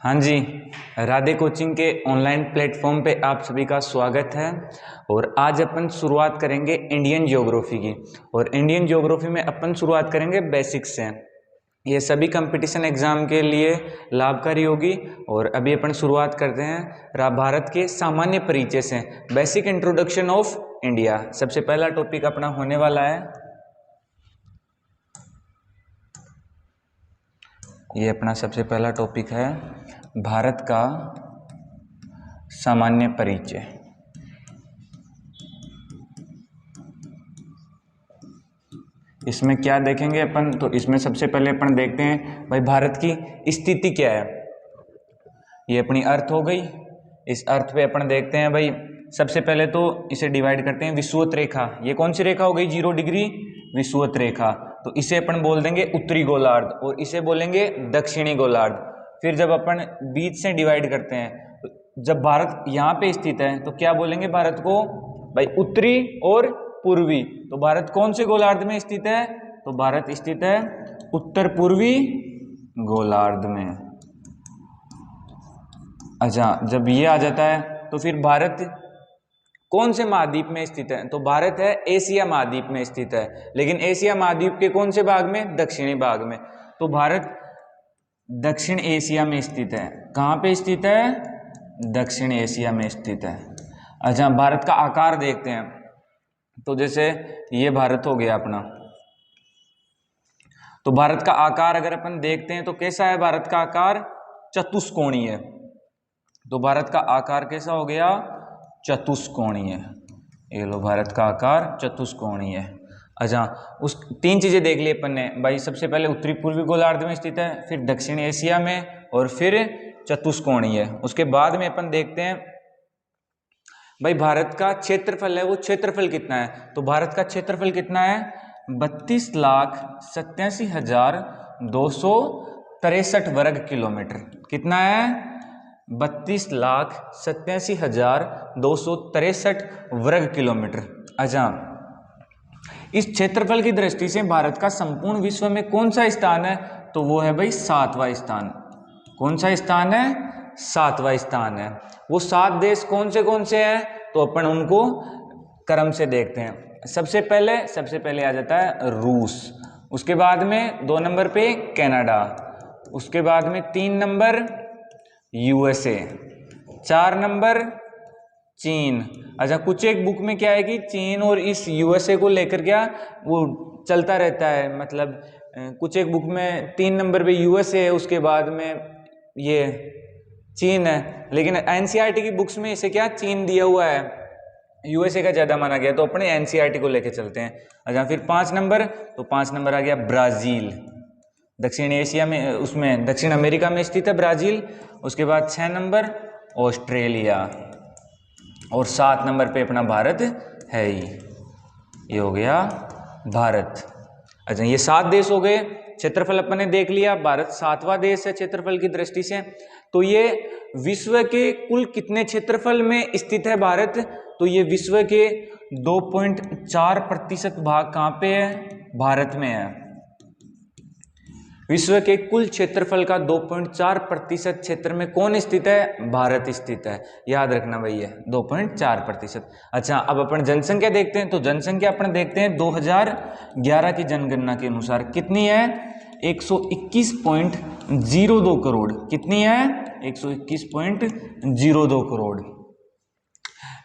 हाँ जी, राधे कोचिंग के online platform पे आप सभी का स्वागत है। और आज अपन शुरुआत करेंगे इंडियन ज्योग्राफी की। और इंडियन ज्योग्राफी में अपन शुरुआत करेंगे बेसिक्स से। ये सभी कंपटीशन एग्जाम के लिए लाभकारी होगी। और अभी अपन शुरुआत करते हैं भारत के सामान्य परिचय से, बेसिक इंट्रोडक्शन ऑफ इंडिया। सबसे पहला टॉपिक अपना होने वाला है, ये अपना सबसे पहला टॉपिक है भारत का सामान्य परिचय। इसमें क्या देखेंगे अपन, तो इसमें सबसे पहले अपन देखते हैं भाई भारत की स्थिति क्या है। ये अपनी अर्थ हो गई। इस अर्थ पे अपन देखते हैं भाई, सबसे पहले तो इसे डिवाइड करते हैं विषुवत रेखा। ये कौन सी रेखा हो गई? 0 डिग्री विषुवत रेखा। तो इसे अपन बोल देंगे उत्तरी गोलार्ध और इसे बोलेंगे दक्षिणी गोलार्ध। फिर जब अपन बीच से डिवाइड करते हैं, तो जब भारत यहाँ पे स्थित है तो क्या बोलेंगे भारत को? भाई उत्तरी और पूर्वी। तो भारत कौन से गोलार्ध में स्थित है? तो भारत स्थित है उत्तर पूर्वी गोलार्ध में। अच्छा, जब ये आ जाता है तो फिर भारत कौन से महाद्वीप में स्थित है? तो भारत है एशिया महाद्वीप में स्थित है। लेकिन एशिया महाद्वीप के कौन से भाग में? दक्षिणी भाग में। तो भारत दक्षिण एशिया में स्थित है। कहाँ पे स्थित है? दक्षिण एशिया में स्थित है। अच्छा, भारत का आकार देखते हैं। तो जैसे ये भारत हो गया अपना, तो भारत का आकार अगर अपन देखते हैं तो कैसा है भारत का आकार? चतुष्कोणीय है। तो भारत का आकार कैसा हो गया? चतुष्कोणीय। ये लो, भारत का आकार चतुष्कोणीय है। अच्छा, उस 3 चीजें देख ली अपन ने भाई। सबसे पहले उत्तरी पूर्वी गोलार्ध में स्थित है, फिर दक्षिण एशिया में, और फिर चतुष्कोणीय। उसके बाद में अपन देखते हैं भाई भारत का क्षेत्रफल है, वो क्षेत्रफल कितना है? तो भारत का क्षेत्रफल कितना है? 32,87,263 वर्ग किलोमीटर। कितना है? 32,87,263 वर्ग किलोमीटर। अच्छा, इस क्षेत्रफल की दृष्टि से भारत का संपूर्ण विश्व में कौन सा स्थान है? तो वो है भाई 7वां स्थान। कौन सा स्थान है? 7वां स्थान है। वो 7 देश कौन से हैं? तो अपन उनको क्रम से देखते हैं। सबसे पहले आ जाता है रूस। उसके बाद में 2 नंबर पे कनाडा। उसके बाद में 3 नंबर यूएसए। 4 नंबर चीन। अच्छा, कुछ एक बुक में क्या है कि चीन और इस यूएसए को लेकर क्या वो चलता रहता है, मतलब कुछ एक बुक में 3 नंबर पे यूएसए है, उसके बाद में ये चीन है। लेकिन एनसीईआरटी की बुक्स में इसे क्या चीन दिया हुआ है, यूएसए का ज्यादा माना गया। तो अपने एनसीईआरटी को लेकर चलते हैं। अच्छा, फिर 5 नंबर, तो 5 नंबर आ गया ब्राजील। दक्षिण एशिया में, उसमें दक्षिण अमेरिका में स्थित है ब्राजील। उसके बाद 6 नंबर ऑस्ट्रेलिया, और 7 नंबर पे अपना भारत है ही। ये हो गया भारत। अच्छा, ये 7 देश हो गए। क्षेत्रफल अपन ने देख लिया, भारत 7वां देश है क्षेत्रफल की दृष्टि से। तो ये विश्व के कुल कितने क्षेत्रफल में स्थित है भारत? तो ये विश्व के 2.4% भाग कहाँ पे है? भारत में है। विश्व के कुल क्षेत्रफल का 2.4% क्षेत्र में कौन स्थित है? भारत स्थित है। याद रखना भैया, 2.4%। अच्छा, अब अपन जनसंख्या देखते हैं। तो जनसंख्या अपन देखते हैं 2011 की जनगणना के अनुसार कितनी है? 121.02 करोड़। कितनी है? 121.02 करोड़।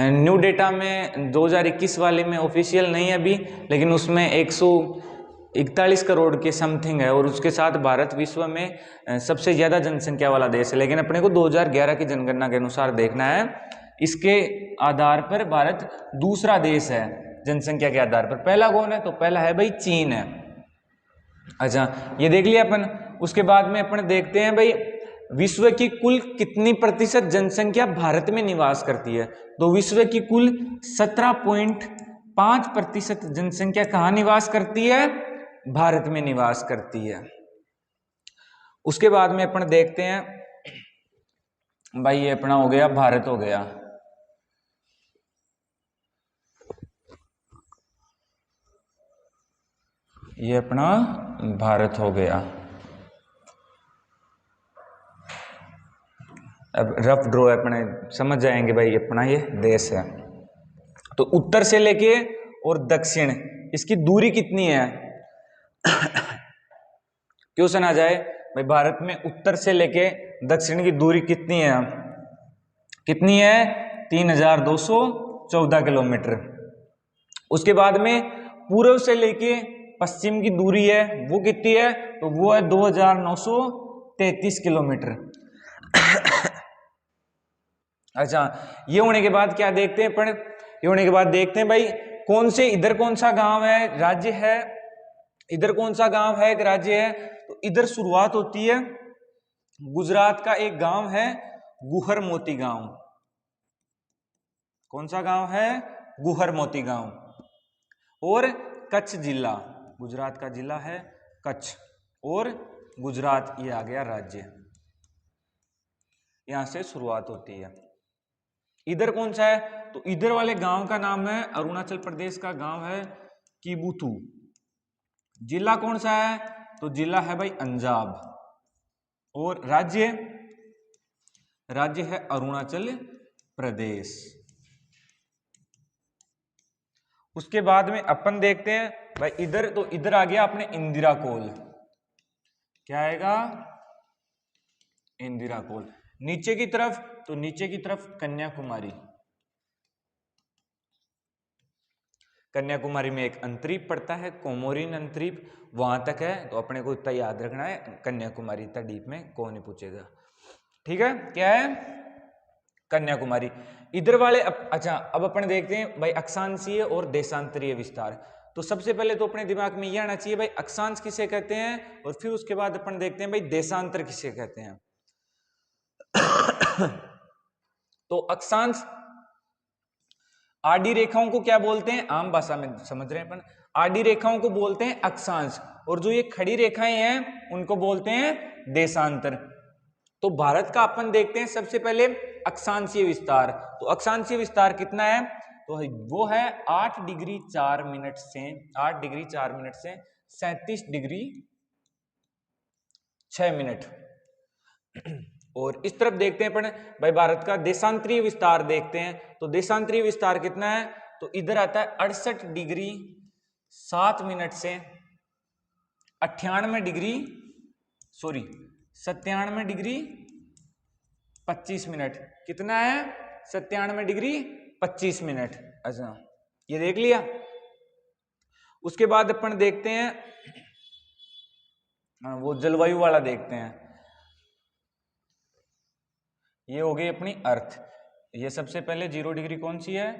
न्यू डेटा में 2021 वाले में ऑफिशियल नहीं है अभी, लेकिन उसमें 141 करोड़ के समथिंग है। और उसके साथ भारत विश्व में सबसे ज्यादा जनसंख्या वाला देश है। लेकिन अपने को 2011 की जनगणना के अनुसार देखना है। इसके आधार पर भारत दूसरा देश है जनसंख्या के आधार पर। पहला कौन है? तो पहला है भाई चीन है। अच्छा, ये देख लिया अपन। उसके बाद में अपन देखते हैं भाई विश्व की कुल कितनी प्रतिशत जनसंख्या भारत में निवास करती है? तो विश्व की कुल 17.5% जनसंख्या कहाँ निवास करती है? भारत में निवास करती है। उसके बाद में अपन देखते हैं भाई, ये अपना हो गया भारत हो गया। ये अपना भारत हो गया। अब रफ ड्रॉ अपने समझ जाएंगे भाई, अपना ये देश है। तो उत्तर से लेके और दक्षिण इसकी दूरी कितनी है? क्वेश्चन आ जाए भाई भारत में उत्तर से लेके दक्षिण की दूरी कितनी है? कितनी है? 3214 किलोमीटर। उसके बाद में पूर्व से लेके पश्चिम की दूरी है वो कितनी है? तो वो है 2933 किलोमीटर। अच्छा, ये होने के बाद क्या देखते हैं अपन? ये होने के बाद देखते हैं भाई कौन से, इधर कौन सा गांव है, राज्य है, इधर कौन सा गांव है, एक राज्य है। तो इधर शुरुआत होती है, गुजरात का एक गांव है गुहर मोती गांव। कौन सा गांव है? गुहर मोती गांव। और कच्छ जिला, गुजरात का जिला है कच्छ, और गुजरात ये आ गया राज्य, यहां से शुरुआत होती है। इधर कौन सा है? तो इधर वाले गांव का नाम है, अरुणाचल प्रदेश का गांव है कीबुथु। जिला कौन सा है? तो जिला है भाई अंजाब। और राज्य, राज्य है अरुणाचल प्रदेश। उसके बाद में अपन देखते हैं भाई इधर, तो इधर आ गया अपने इंदिरा कोल। क्या आएगा? इंदिरा कोल। नीचे की तरफ, तो नीचे की तरफ कन्याकुमारी। कन्याकुमारी में एक अंतरीप पड़ता है, कोमोरिन अंतरीप, वहां तक है। तो अपने को इतना याद रखना है, कन्याकुमारी इतना डीप में कौन नहीं पूछेगा। ठीक है, क्या है? कन्याकुमारी। इधर वाले अच्छा, अब अपन देखते हैं भाई अक्षांशीय और देशांतरीय विस्तार। तो सबसे पहले तो अपने दिमाग में यह आना चाहिए भाई अक्षांश किसे कहते हैं, और फिर उसके बाद अपन देखते हैं भाई देशांतर किसे कहते हैं। तो अक्षांश, आडी रेखाओं को क्या बोलते हैं? आम भाषा में समझ रहे हैं अपन, आडी रेखाओं को बोलते हैं अक्षांश, और जो ये खड़ी रेखाएं हैं उनको बोलते हैं देशांतर। तो भारत का अपन देखते हैं सबसे पहले अक्षांशीय विस्तार। तो अक्षांशीय विस्तार कितना है? तो वो है 8 डिग्री 4 मिनट से, 8 डिग्री 4 मिनट से 37 डिग्री 6 मिनट। और इस तरफ देखते हैं अपन भाई भारत का देशांतरीय विस्तार देखते हैं। तो देशांतरीय विस्तार कितना है? तो इधर आता है 68 डिग्री 7 मिनट से 98 डिग्री, सॉरी 97 डिग्री 25 मिनट। कितना है? 97 डिग्री 25 मिनट। अच्छा, ये देख लिया। उसके बाद अपन देखते हैं वो जलवायु वाला देखते हैं। ये हो गई अपनी अर्थ। ये सबसे पहले 0 डिग्री कौन सी है?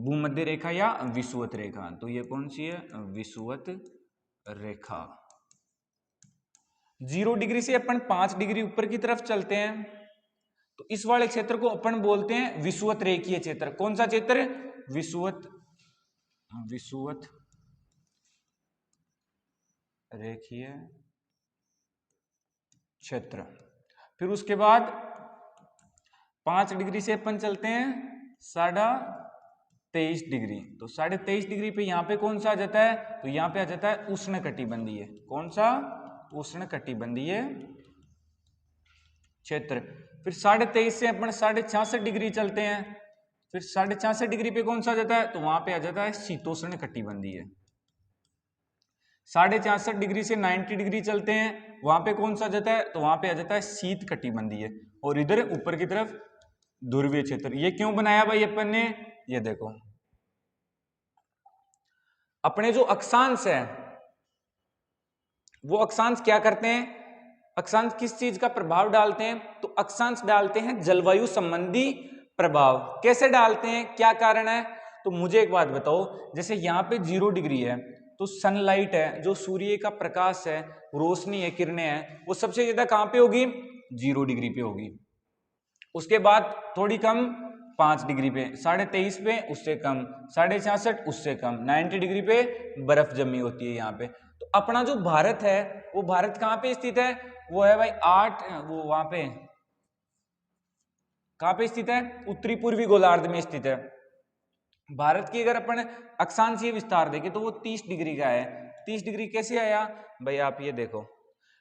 भूमध्य रेखा या विषुवत रेखा। तो ये कौन सी है? विषुवत रेखा। 0 डिग्री से अपन 5 डिग्री ऊपर की तरफ चलते हैं, तो इस वाले क्षेत्र को अपन बोलते हैं विषुवत रेखीय क्षेत्र। कौन सा क्षेत्र? विषुवत, विषुवत रेखीय क्षेत्र। फिर उसके बाद 5 डिग्री से अपन चलते हैं 23.5 डिग्री। तो 23.5 डिग्री पे यहाँ पे कौन सा आ जाता है? तो यहाँ पे आ जाता है उष्णकटिबंधीय। कौन सा? उष्णकटिबंधीय क्षेत्र। फिर 23.5 से अपन 66.5 डिग्री चलते हैं। फिर 66.5 डिग्री पे कौन सा आ जाता है? तो वहां पे आ जाता है शीतोष्ण कटिबंधीय। 66.5 डिग्री से 90 डिग्री चलते हैं, वहां पे कौन सा आ जाता है? तो वहां पे आ जाता है शीत कटिबंधीय। और इधर ऊपर की तरफ ध्रुवीय क्षेत्र। ये क्यों बनाया भाई अपन ने? ये देखो, अपने जो अक्षांश है वो अक्षांश क्या करते हैं? अक्षांश किस चीज का प्रभाव डालते हैं? तो अक्षांश डालते हैं जलवायु संबंधी प्रभाव। कैसे डालते हैं, क्या कारण है? तो मुझे एक बात बताओ, जैसे यहाँ पे 0 डिग्री है, तो सनलाइट है, जो सूर्य का प्रकाश है, रोशनी है, किरणें हैं, वो सबसे ज्यादा कहां पे होगी? 0 डिग्री पे होगी। उसके बाद थोड़ी कम 5 डिग्री पे, 23.5 पे उससे कम, 66.5 उससे कम, 90 डिग्री पे बर्फ जमी होती है यहाँ पे। तो अपना जो भारत है वो भारत कहाँ पे स्थित है? वो है भाई 8, वो वहां पे कहाँ पे स्थित है? उत्तरी पूर्वी गोलार्ध में स्थित है। भारत की अगर अपन अक्षांशीय विस्तार देखें तो वो 30 डिग्री का है। 30 डिग्री कैसे आया भाई? आप ये देखो,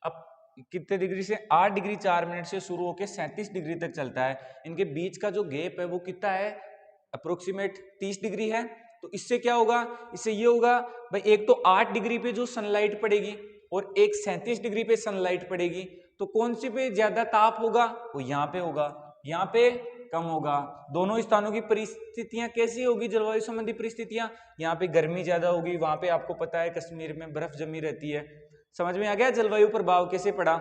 अब कितने डिग्री से 8 डिग्री 4 मिनट से शुरू होकर 37 डिग्री तक चलता है। इनके बीच का जो गैप है वो कितना है, अप्रोक्सीमेट 30 डिग्री है। तो इससे क्या होगा, इससे ये होगा भाई, एक तो 8 डिग्री पे जो सनलाइट पड़ेगी और एक 37 डिग्री पे सनलाइट पड़ेगी, तो कौन सी पे ज्यादा ताप होगा, वो यहाँ पे होगा, यहाँ पे कम होगा। दोनों स्थानों की परिस्थितियां कैसी होगी, जलवायु संबंधी परिस्थितियां, यहाँ पे गर्मी ज्यादा होगी, वहां पे आपको पता है कश्मीर में बर्फ जमी रहती है। समझ में आ गया जलवायु प्रभाव कैसे पड़ा,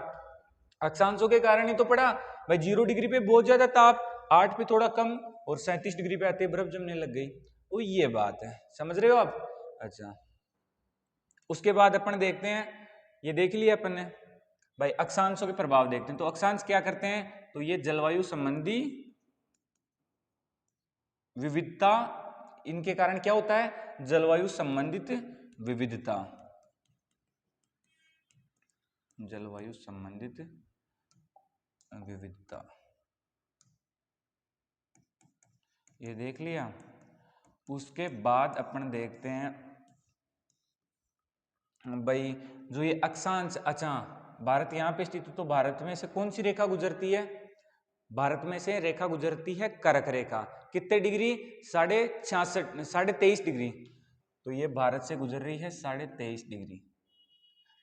अक्षांशों के कारण ही तो पड़ा भाई। 0 डिग्री पे बहुत ज्यादा ताप, 8 पे थोड़ा कम, और 37 डिग्री पे आते बर्फ जमने लग गई। तो ये बात है, समझ रहे हो आप। अच्छा, उसके बाद अपन देखते हैं, ये देख लिया अपन ने भाई, अक्षांशों के प्रभाव देखते हैं। तो अक्षांश क्या करते हैं, तो ये जलवायु संबंधी विविधता, इनके कारण क्या होता है, जलवायु संबंधित विविधता, जलवायु संबंधित विविधता, ये देख लिया। उसके बाद अपन देखते हैं भाई, जो ये अक्षांश, अच्छा भारत यहाँ पे स्थित है, तो भारत में से कौन सी रेखा गुजरती है, भारत में से रेखा गुजरती है कर्क रेखा। कितने डिग्री, 23.5 डिग्री। तो ये भारत से गुजर रही है 23.5 डिग्री,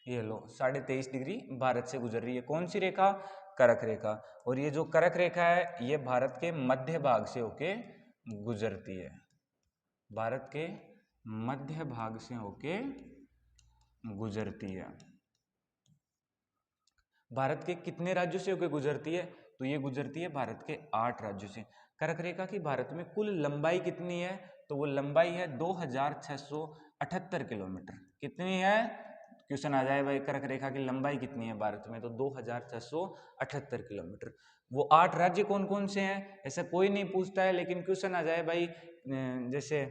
ये लो 23.5 डिग्री भारत से गुजर रही है। कौन सी रेखा, कर्क रेखा। और ये जो कर्क रेखा है ये भारत के मध्य भाग से होके गुजरती है, भारत के मध्य भाग से होके गुजरती है। भारत के कितने राज्यों से होकर गुजरती है, तो ये गुजरती है भारत के 8 राज्यों से। कर्क रेखा की भारत में कुल लंबाई कितनी है, तो वो लंबाई है 2678 किलोमीटर। कितनी है, क्वेश्चन आ जाए भाई कर्क रेखा की लंबाई कितनी है भारत में, तो 2678 किलोमीटर। वो 8 राज्य कौन कौन से हैं, ऐसा कोई नहीं पूछता है, लेकिन क्वेश्चन आ जाए भाई, जैसे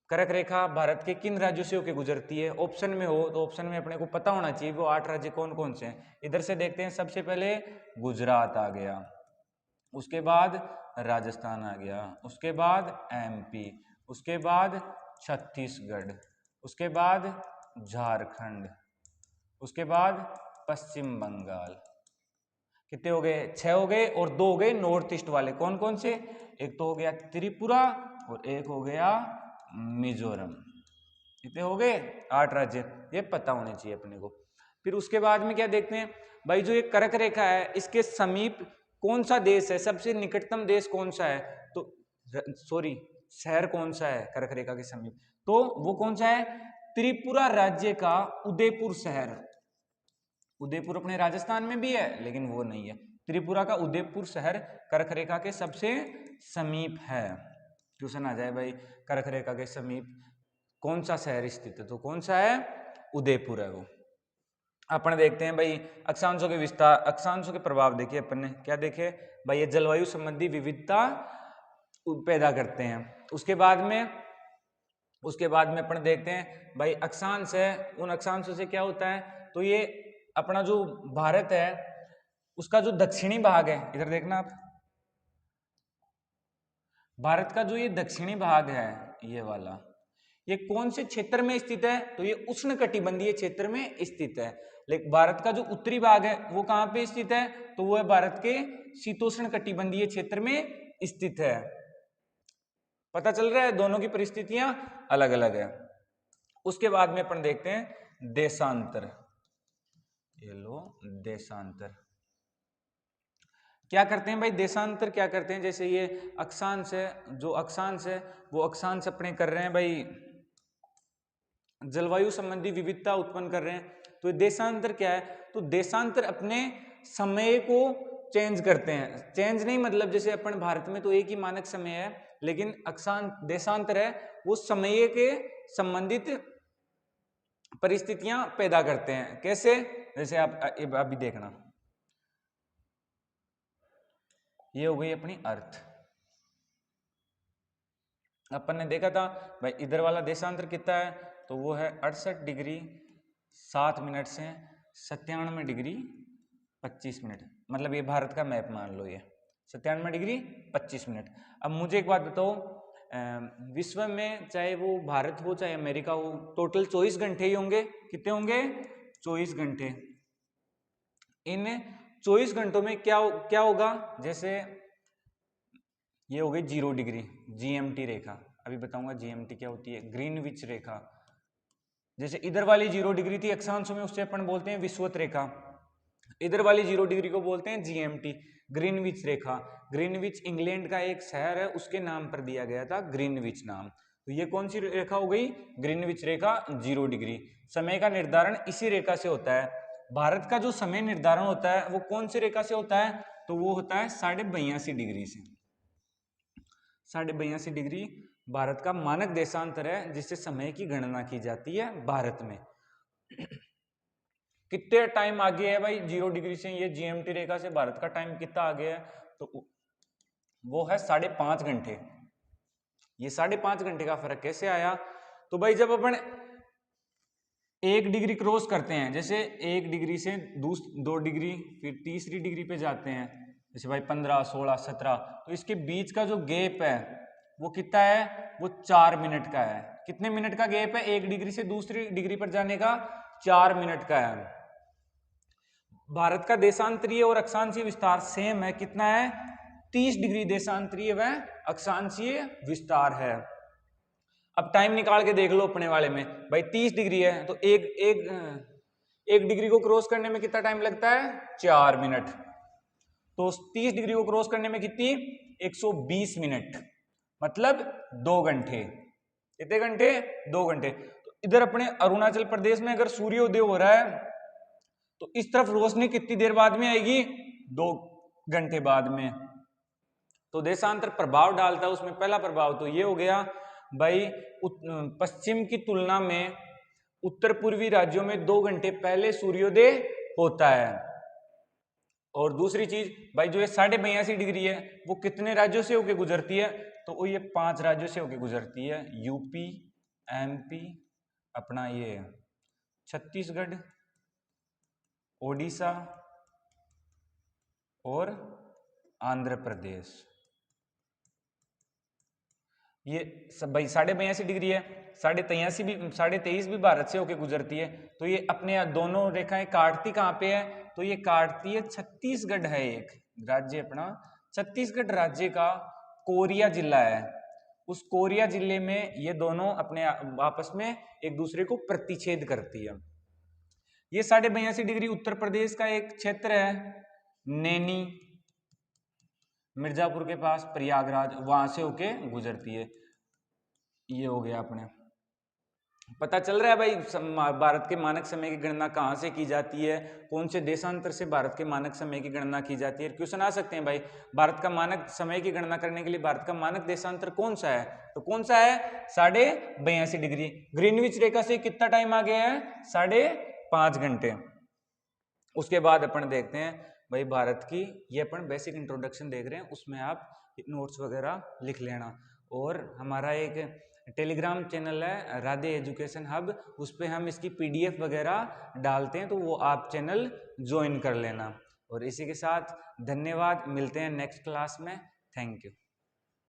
कर्क रेखा भारत के किन राज्यों से होकर गुजरती है, ऑप्शन में हो तो ऑप्शन में अपने को पता होना चाहिए वो 8 राज्य कौन कौन से हैं। इधर से देखते हैं, सबसे पहले गुजरात आ गया, उसके बाद राजस्थान आ गया, उसके बाद एमपी, उसके बाद छत्तीसगढ़, उसके बाद झारखंड, उसके बाद पश्चिम बंगाल। कितने हो गए, 6 हो गए, और 2 हो गए नॉर्थ ईस्ट वाले। कौन कौन से, एक तो हो गया त्रिपुरा और एक हो गया मिजोरम। कितने हो गए, 8 राज्य, ये पता होने चाहिए अपने को। फिर उसके बाद में क्या देखते हैं भाई, जो ये कर्क रेखा है इसके समीप कौन सा देश है, सबसे निकटतम देश कौन सा है, तो सॉरी शहर कौन सा है कर्क रेखा के समीप, तो वो कौन सा है, त्रिपुरा राज्य का उदयपुर शहर। उदयपुर अपने राजस्थान में भी है लेकिन वो नहीं है, त्रिपुरा का उदयपुर शहर कर्क रेखा के सबसे समीप है। क्वेश्चन आ जाए भाई, कर्क रेखा के समीप कौन सा शहर स्थित है, तो कौन सा है, उदयपुर है वो। अपन देखते हैं भाई अक्षांशों के विस्तार, अक्षांशों के प्रभाव देखिए अपन ने क्या देखे भाई, ये जलवायु संबंधी विविधता पैदा करते हैं। उसके बाद में अपन देखते हैं भाई अक्षांश है, उन अक्षांशों से क्या होता है, तो ये अपना जो भारत है उसका जो दक्षिणी भाग है, इधर देखना आप, भारत का जो ये दक्षिणी भाग है ये वाला, ये कौन से क्षेत्र में स्थित है, तो ये उष्णकटिबंधीय क्षेत्र में स्थित है। लेकिन भारत का जो उत्तरी भाग है वो कहां पे स्थित है, तो वो है भारत के शीतोष्ण कटिबंधीय क्षेत्र में स्थित है। पता चल रहा है, दोनों की परिस्थितियां अलग अलग है। उसके बाद में अपन देखते हैं देशांतर, ये लो देशांतर क्या करते हैं भाई, देशांतर क्या करते हैं, जैसे ये अक्षांश है, जो अक्षांश है वो अक्षांश अपने कर रहे हैं भाई जलवायु संबंधी विविधता उत्पन्न कर रहे हैं। तो देशांतर क्या है, तो देशांतर अपने समय को चेंज करते हैं। चेंज नहीं मतलब जैसे अपन भारत में तो एक ही मानक समय है, लेकिन देशांतर है वो समय के संबंधित परिस्थितियां पैदा करते हैं। कैसे, जैसे आप अभी देखना, ये हो गई अपनी अर्थ। अपन ने देखा था भाई इधर वाला देशांतर कितना है, तो वो है 68 डिग्री 7 मिनट से 97 डिग्री 25 मिनट, मतलब ये भारत का मैप मान लो, ये 97 डिग्री 25 मिनट। अब मुझे एक बात बताओ, विश्व में चाहे वो भारत हो चाहे अमेरिका हो, टोटल 24 घंटे ही होंगे। कितने होंगे, 24 घंटे। इन 24 घंटों में क्या होगा, जैसे ये हो गई 0 डिग्री GMT रेखा, अभी बताऊंगा GMT क्या होती है, ग्रीनविच रेखा। जैसे इधर वाली 0 डिग्री थी अक्षांश में, उससे अपन बोलते हैं विषुवत रेखा। इधर वाली 0 डिग्री को बोलते हैं GMT, ग्रीनविच रेखा। ग्रीनविच इंग्लैंड का एक शहर है, उसके नाम पर दिया गया था ग्रीनविच नाम। तो ये कौन सी रेखा हो गई, ग्रीनविच रेखा 0 डिग्री। समय का निर्धारण इसी रेखा से होता है। भारत का जो समय निर्धारण होता है वो कौन सी रेखा से होता है, तो वो होता है 82.5 डिग्री से। 82.5 डिग्री भारत का मानक देशांतर है जिससे समय की गणना की जाती है भारत में। कितने टाइम आगे है भाई 0 डिग्री से, ये GMT रेखा से भारत का टाइम कितना आगे है, तो वो है 5.5 घंटे। ये 5.5 घंटे का फर्क कैसे आया, तो भाई जब अपन 1 डिग्री क्रॉस करते हैं, जैसे 1 डिग्री से 2 डिग्री फिर तीसरी डिग्री पे जाते हैं, जैसे भाई 15, 16, 17, तो इसके बीच का जो गैप है वो कितना है, वो 4 मिनट का है। कितने मिनट का गैप है 1 डिग्री से दूसरी डिग्री पर जाने का, 4 मिनट का है। भारत का देशांतरीय और अक्षांशीय विस्तार सेम है, कितना है 30 डिग्री देशांतरीय व अक्षांशीय विस्तार है। अब टाइम निकाल के देख लो अपने वाले में, भाई 30 डिग्री है तो एक डिग्री को क्रॉस करने में कितना टाइम लगता है, 4 मिनट। तो 30 डिग्री को क्रॉस करने में कितनी, 120 मिनट, मतलब 2 घंटे। कितने घंटे, 2 घंटे। तो इधर अपने अरुणाचल प्रदेश में अगर सूर्योदय हो रहा है तो इस तरफ रोशनी कितनी देर बाद में आएगी, 2 घंटे बाद में। तो देशांतर प्रभाव डालता है उसमें, पहला प्रभाव तो ये हो गया भाई पश्चिम की तुलना में उत्तर पूर्वी राज्यों में 2 घंटे पहले सूर्योदय होता है। और दूसरी चीज भाई जो ये 82.5 डिग्री है वो कितने राज्यों से होके गुजरती है, तो वो ये 5 राज्यों से होके गुजरती है, यूपी, MP, अपना ये छत्तीसगढ़, ओडिशा और आंध्र प्रदेश। ये सब भाई 82.5 डिग्री है, 23.5 भी भारत से होके गुजरती है। तो ये अपने दोनों रेखाएं काटती कहाँ पे है, तो ये काटती है छत्तीसगढ़ है एक राज्य अपना, छत्तीसगढ़ राज्य का कोरिया जिला है, उस कोरिया जिले में ये दोनों अपने आपस में एक दूसरे को प्रतिच्छेद करती है। ये 82.5 डिग्री उत्तर प्रदेश का एक क्षेत्र है, नैनी, मिर्जापुर के पास, प्रयागराज, वहां से होके गुजरती है। ये हो गया अपने, पता चल रहा है भाई भारत के मानक समय की गणना कहाँ से की जाती है, कौन से देशांतर से भारत के मानक समय की गणना की जाती है। क्वेश्चन आ सकते हैं भाई, भारत का मानक समय की गणना करने के लिए भारत का मानक देशांतर कौन सा है, तो कौन सा है 82.5 डिग्री। ग्रीनविच रेखा से कितना टाइम आ गया है, 5.5 घंटे। उसके बाद अपन देखते हैं भाई भारत की, ये अपन बेसिक इंट्रोडक्शन देख रहे हैं, उसमें आप नोट्स वगैरह लिख लेना। और हमारा एक टेलीग्राम चैनल है राधे एजुकेशन हब, उस पर हम इसकी PDF वगैरह डालते हैं, तो वो आप चैनल ज्वाइन कर लेना। और इसी के साथ धन्यवाद, मिलते हैं नेक्स्ट क्लास में, थैंक यू।